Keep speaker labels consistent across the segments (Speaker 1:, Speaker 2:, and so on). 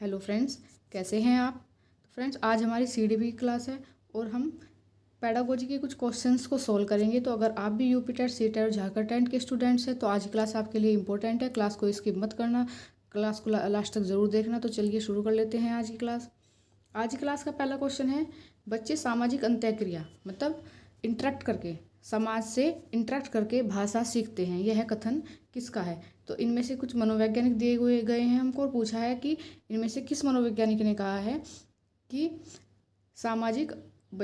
Speaker 1: Hello friends, कैसे हैं आप। फ्रेंड्स, आज हमारी सीडीपी की क्लास है और हम पेडागोजी के कुछ क्वेश्चंस को सोल्व करेंगे। तो अगर आप भी यूपी टेट, सी टेट और झारखंड टेट के स्टूडेंट्स हैं तो आज की क्लास आपके लिए इंपॉर्टेंट है। क्लास को स्किप मत करना, क्लास को लास्ट तक ज़रूर देखना। तो चलिए शुरू कर लेते हैं आज की क्लास। आज की क्लास का पहला क्वेश्चन है, बच्चे सामाजिक अंतःक्रिया मतलब इंटरेक्ट करके, समाज से इंटरेक्ट करके भाषा सीखते हैं। यह कथन किसका है। तो इनमें से कुछ मनोवैज्ञानिक दिए हुए गए हैं हमको और पूछा है कि इनमें से किस मनोवैज्ञानिक ने कहा है कि सामाजिक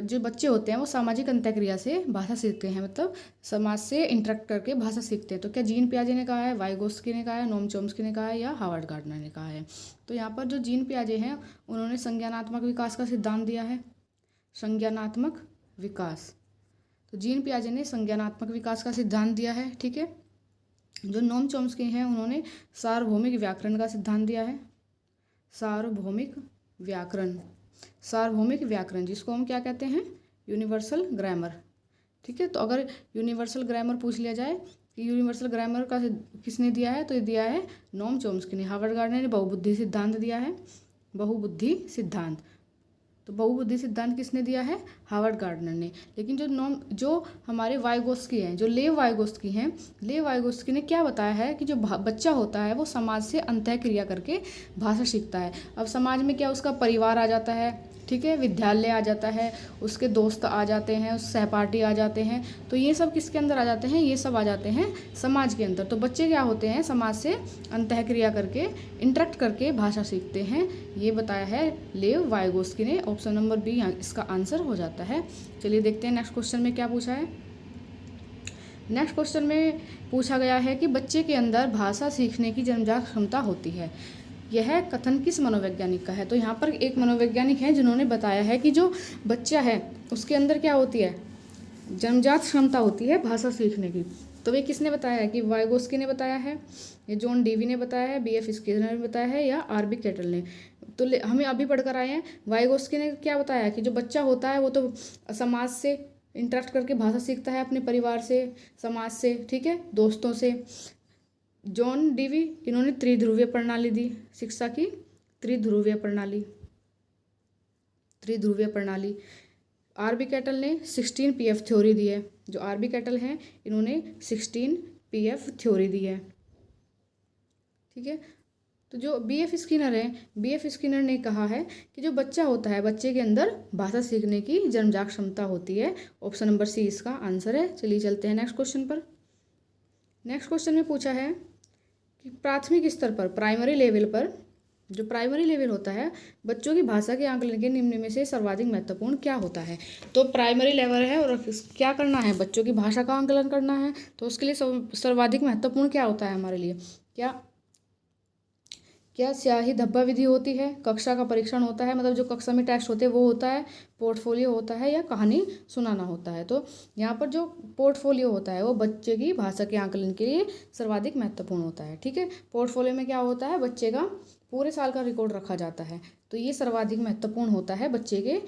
Speaker 1: जो बच्चे होते हैं वो सामाजिक अंतःक्रिया से भाषा सीखते हैं, मतलब समाज से इंटरेक्ट करके भाषा सीखते हैं। तो क्या जीन पियाजे ने कहा है, वाइगोस्की ने कहा है, नोम चॉम्स्की ने कहा है या हार्वर्ड गार्डनर ने कहा है। तो यहाँ पर जो जीन पियाजे हैं उन्होंने संज्ञानात्मक विकास का सिद्धांत दिया है। संज्ञानात्मक विकास, तो जीन पियाजे ने संज्ञानात्मक विकास का सिद्धांत दिया है। ठीक है। जो नोम चॉम्स्की हैं उन्होंने सार्वभौमिक व्याकरण का सिद्धांत दिया है। सार्वभौमिक व्याकरण, सार्वभौमिक व्याकरण जिसको हम क्या कहते हैं, यूनिवर्सल ग्रामर। ठीक है। तो अगर यूनिवर्सल ग्रामर पूछ लिया जाए कि यूनिवर्सल ग्रामर का किसने दिया है, तो ये दिया है नोम चॉम्स्की ने। हार्वर्ड गार्डनर ने बहुबुद्धि सिद्धांत दिया है, बहुबुद्धि सिद्धांत। तो बहुबुद्धि सिद्धांत किसने दिया है, हार्वर्ड गार्डनर ने। लेकिन जो हमारे वाइगोस्की हैं, जो लेव वाइगोस्की हैं, लेव वाइगोस्की ने क्या बताया है कि जो बच्चा होता है वो समाज से अंतःक्रिया करके भाषा सीखता है। अब समाज में क्या उसका परिवार आ जाता है, ठीक है, विद्यालय आ जाता है, उसके दोस्त आ जाते हैं, उस सहपाठी आ जाते हैं। तो ये सब किसके अंदर आ जाते हैं, ये सब आ जाते हैं समाज के अंदर। तो बच्चे क्या होते हैं, समाज से अंतःक्रिया करके, इंटरेक्ट करके भाषा सीखते हैं। ये बताया है लेव वाइगोस्की ने। ऑप्शन नंबर बी इसका आंसर हो जाता है। चलिए देखते हैं नेक्स्ट क्वेश्चन में क्या पूछा है। नेक्स्ट क्वेश्चन में पूछा गया है कि बच्चे के अंदर भाषा सीखने की जन्मजात क्षमता होती है। यह कथन किस मनोवैज्ञानिक का है। तो यहाँ पर एक मनोवैज्ञानिक हैं जिन्होंने बताया है कि जो बच्चा है उसके अंदर क्या होती है, जन्मजात क्षमता होती है भाषा सीखने की। तो ये किसने बताया है, कि वाइगोस्की ने बताया है, या जॉन डेवी ने बताया है, बी एफ स्किनर ने बताया है, या आर बी केटल ने। तो हमें अभी पढ़कर आए हैं, वाइगोस्की ने क्या बताया कि जो बच्चा होता है वो तो समाज से इंटरेक्ट करके भाषा सीखता है, अपने परिवार से, समाज से, ठीक है, दोस्तों से। जॉन डीवी, इन्होंने त्रिध्रुवीय प्रणाली दी, शिक्षा की त्रिध्रुवीय प्रणाली, त्रिध्रुवीय प्रणाली। आर बी कैटल ने 16 पीएफ थ्योरी दी है। जो आर बी कैटल हैं इन्होंने 16 पीएफ थ्योरी दी है। ठीक है। तो जो बी एफ स्किनर है, बी एफ स्किनर ने कहा है कि जो बच्चा होता है, बच्चे के अंदर भाषा सीखने की जन्मजात क्षमता होती है। ऑप्शन नंबर सी इसका आंसर है। चलिए चलते हैं नेक्स्ट क्वेश्चन पर। नेक्स्ट क्वेश्चन में पूछा है कि प्राथमिक स्तर पर, प्राइमरी लेवल पर, जो प्राइमरी लेवल होता है, बच्चों की भाषा के आंकलन के निम्न में से सर्वाधिक महत्वपूर्ण क्या होता है। तो प्राइमरी लेवल है और क्या करना है, बच्चों की भाषा का आंकलन करना है। तो उसके लिए सर्वाधिक महत्वपूर्ण क्या होता है हमारे लिए, क्या स्याही धब्बा विधि होती है, कक्षा का परीक्षण होता है, मतलब जो कक्षा में टेस्ट होते हैं वो होता है, पोर्टफोलियो होता है, या कहानी सुनाना होता है। तो यहाँ पर जो पोर्टफोलियो होता है वो बच्चे की भाषा के आंकलन के लिए सर्वाधिक महत्वपूर्ण होता है। ठीक है। पोर्टफोलियो में क्या होता है, बच्चे का पूरे साल का रिकॉर्ड रखा जाता है। तो ये सर्वाधिक महत्वपूर्ण होता है बच्चे के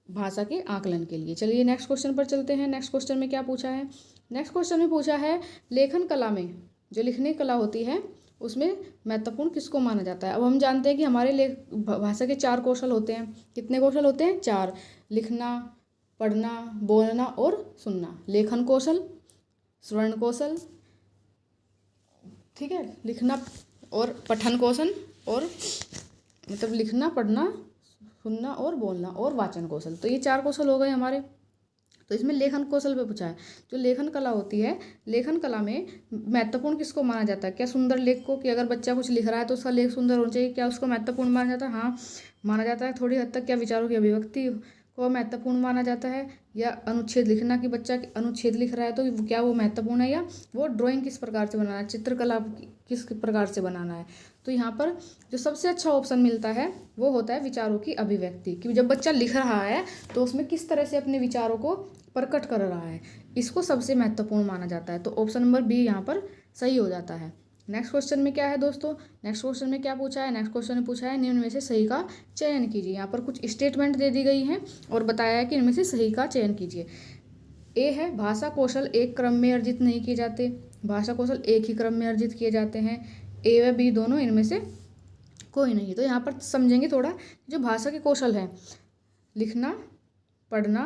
Speaker 1: भाषा के आकलन के लिए। चलिए नेक्स्ट क्वेश्चन पर चलते हैं। नेक्स्ट क्वेश्चन में क्या पूछा है, नेक्स्ट क्वेश्चन में पूछा है लेखन कला में, जो लिखने कला होती है उसमें महत्वपूर्ण किसको माना जाता है। अब हम जानते हैं कि हमारे भाषा के 4 कौशल होते हैं। कितने कौशल होते हैं, 4। लिखना, पढ़ना, बोलना और सुनना। लेखन कौशल, श्रवण कौशल, ठीक है, लिखना और पठन कौशल, और मतलब लिखना, पढ़ना, सुनना और बोलना, और वाचन कौशल। तो ये 4 कौशल हो गए हमारे। तो इसमें लेखन कौशल पे पूछा है। जो लेखन कला होती है, लेखन कला में महत्वपूर्ण किसको माना जाता है। क्या सुंदर लेख को, कि अगर बच्चा कुछ लिख रहा है तो उसका लेख सुंदर होना चाहिए, क्या उसको महत्वपूर्ण माना जाता है। हाँ, माना जाता है थोड़ी हद तक। क्या विचारों की अभिव्यक्ति को महत्वपूर्ण माना जाता है, या अनुच्छेद लिखना, कि बच्चा अनुच्छेद लिख रहा है तो क्या वो महत्वपूर्ण है, या वो ड्राइंग किस प्रकार से बनाना है, चित्रकला किस प्रकार से बनाना है। तो यहाँ पर जो सबसे अच्छा ऑप्शन मिलता है वो होता है विचारों की अभिव्यक्ति, कि जब बच्चा लिख रहा है तो उसमें किस तरह से अपने विचारों को प्रकट कर रहा है, इसको सबसे महत्वपूर्ण माना जाता है। तो ऑप्शन नंबर बी यहाँ पर सही हो जाता है। नेक्स्ट क्वेश्चन में क्या है दोस्तों, नेक्स्ट क्वेश्चन में क्या पूछा है, नेक्स्ट क्वेश्चन में पूछा है निम्न में से सही का चयन कीजिए। यहाँ पर कुछ स्टेटमेंट दे दी गई हैं और बताया है कि इनमें से सही का चयन कीजिए। ए है, भाषा कौशल एक क्रम में अर्जित नहीं किए जाते। भाषा कौशल एक ही क्रम में अर्जित किए जाते हैं। ए व बी दोनों इनमें से कोई नहीं। तो यहाँ पर समझेंगे थोड़ा जो भाषा के कौशल हैं, लिखना, पढ़ना,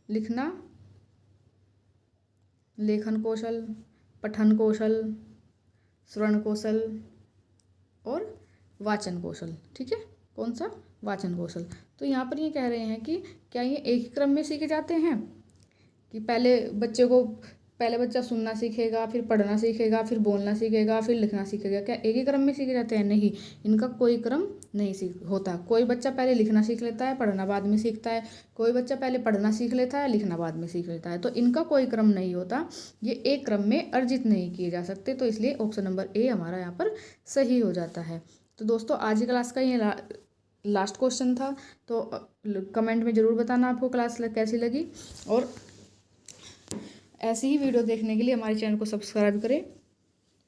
Speaker 1: लिखना, लेखन कौशल, पठन कौशल, श्रवण कौशल और वाचन कौशल। ठीक है, कौन सा? वाचन कौशल। तो यहाँ पर ये कह रहे हैं कि क्या ये एक ही क्रम में सीखे जाते हैं, कि पहले बच्चा सुनना सीखेगा, फिर पढ़ना सीखेगा, फिर बोलना सीखेगा, फिर लिखना सीखेगा। क्या एक ही क्रम में सीखे जाते हैं? नहीं, इनका कोई क्रम नहीं होता। कोई बच्चा पहले लिखना सीख लेता है, पढ़ना बाद में सीखता है। कोई बच्चा पहले पढ़ना सीख लेता है, लिखना बाद में सीख लेता है। तो इनका कोई क्रम नहीं होता, ये एक क्रम में अर्जित नहीं किए जा सकते। तो इसलिए ऑप्शन नंबर ए हमारा यहाँ पर सही हो जाता है। तो दोस्तों आज की क्लास का ये लास्ट क्वेश्चन था। तो कमेंट में ज़रूर बताना आपको क्लास कैसी लगी, और ऐसी ही वीडियो देखने के लिए हमारे चैनल को सब्सक्राइब करें।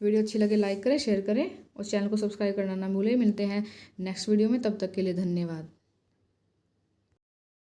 Speaker 1: वीडियो अच्छी लगे लाइक करें, शेयर करें और चैनल को सब्सक्राइब करना ना भूलें। मिलते हैं नेक्स्ट वीडियो में, तब तक के लिए धन्यवाद।